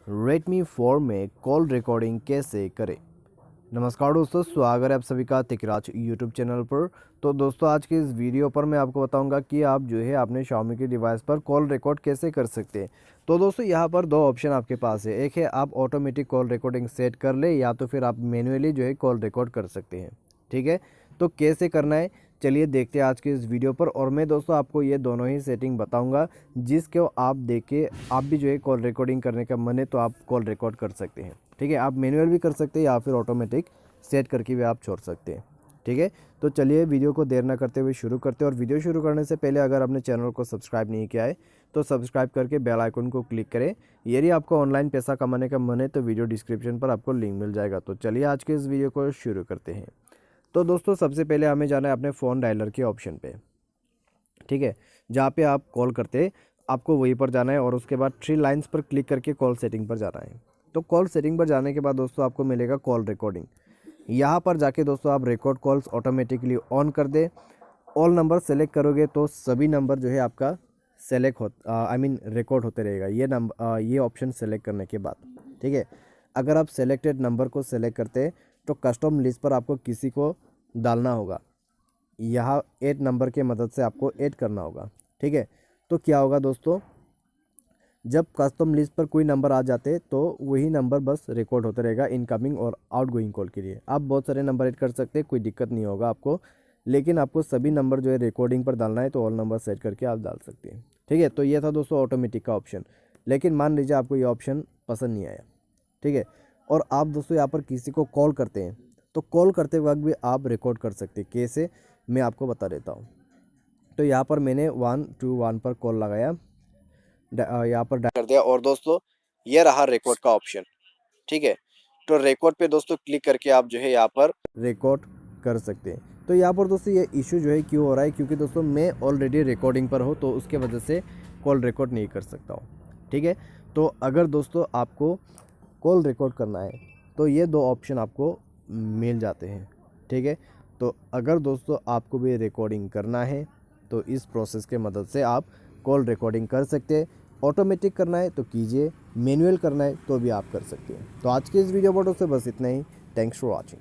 Redmi 4 में call recording कैसे करें। नमस्कार दोस्तों, स्वागत है आप सभी का तिकराज यूट्यूब चैनल पर। तो दोस्तों, आज के इस वीडियो पर मैं आपको बताऊंगा कि आप जो है अपने Xiaomi के डिवाइस पर कॉल रिकॉर्ड कैसे कर सकते हैं। तो दोस्तों, यहाँ पर दो ऑप्शन आपके पास है। एक है आप ऑटोमेटिक कॉल रिकॉर्डिंग सेट कर ले, या तो फिर आप मैन्युअली जो है कॉल रिकॉर्ड कर सकते हैं। ठीक है, तो कैसे करना है चलिए देखते हैं आज के इस वीडियो पर। और मैं दोस्तों आपको ये दोनों ही सेटिंग बताऊंगा, जिसको आप देख के आप भी जो है कॉल रिकॉर्डिंग करने का मन है तो आप कॉल रिकॉर्ड कर सकते हैं। ठीक है, आप मैनुअल भी कर सकते हैं या फिर ऑटोमेटिक सेट करके भी आप छोड़ सकते हैं। ठीक है, तो चलिए वीडियो को देर ना करते हुए शुरू करते हैं। और वीडियो शुरू करने से पहले अगर आपने चैनल को सब्सक्राइब नहीं किया है तो सब्सक्राइब करके बेल आइकन को क्लिक करें। यदि आपको ऑनलाइन पैसा कमाने का मन है तो वीडियो डिस्क्रिप्शन पर आपको लिंक मिल जाएगा। तो चलिए आज के इस वीडियो को शुरू करते हैं। तो दोस्तों, सबसे पहले हमें जाना है अपने फ़ोन डायलर के ऑप्शन पे। ठीक है, जहाँ पे आप कॉल करते आपको वहीं पर जाना है और उसके बाद 3 लाइंस पर क्लिक करके कॉल सेटिंग पर जाना है। तो कॉल सेटिंग पर जाने के बाद दोस्तों आपको मिलेगा कॉल रिकॉर्डिंग। यहाँ पर जाके दोस्तों आप रिकॉर्ड कॉल्स ऑटोमेटिकली ऑन कर दे। ऑल नंबर सेलेक्ट करोगे तो सभी नंबर जो है आपका सेलेक्ट हो रिकॉर्ड होते रहेगा। ये ऑप्शन सेलेक्ट करने के बाद ठीक है, अगर आप सेलेक्टेड नंबर को सेलेक्ट करते तो कस्टम लिस्ट पर आपको किसी को डालना होगा। यहाँ 8 नंबर के मदद से आपको ऐड करना होगा। ठीक है, तो क्या होगा दोस्तों, जब कस्टम लिस्ट पर कोई नंबर आ जाते तो वही नंबर बस रिकॉर्ड होता रहेगा इनकमिंग और आउटगोइंग कॉल के लिए। आप बहुत सारे नंबर ऐड कर सकते हैं, कोई दिक्कत नहीं होगा आपको, लेकिन आपको सभी नंबर जो है रिकॉर्डिंग पर डालना है तो ऑल नंबर सेट करके आप डाल सकते हैं। ठीक है, तो ये था दोस्तों ऑटोमेटिक का ऑप्शन। लेकिन मान लीजिए आपको ये ऑप्शन पसंद नहीं आया। ठीक है, और आप दोस्तों यहाँ पर किसी को कॉल करते हैं तो कॉल करते वक्त भी आप रिकॉर्ड कर सकते हैं। कैसे, मैं आपको बता देता हूँ। तो यहाँ पर मैंने 121 पर कॉल लगाया, यहाँ पर डायल कर दिया और दोस्तों ये रहा रिकॉर्ड का ऑप्शन। ठीक है, तो रिकॉर्ड पे दोस्तों क्लिक करके आप जो है यहाँ पर रिकॉर्ड कर सकते हैं। तो यहाँ पर दोस्तों ये इशू जो है क्यों हो रहा है, क्योंकि दोस्तों मैं ऑलरेडी रिकॉर्डिंग पर हूँ तो उसके वजह से कॉल रिकॉर्ड नहीं कर सकता हूँ। ठीक है, तो अगर दोस्तों आपको कॉल रिकॉर्ड करना है तो ये दो ऑप्शन आपको मिल जाते हैं। ठीक है, तो अगर दोस्तों आपको भी रिकॉर्डिंग करना है तो इस प्रोसेस के मदद से आप कॉल रिकॉर्डिंग कर सकते हैं। ऑटोमेटिक करना है तो कीजिए, मैनुअल करना है तो भी आप कर सकते हैं। तो आज के इस वीडियो पर दोस्तों बस इतना ही। Thanks for watching.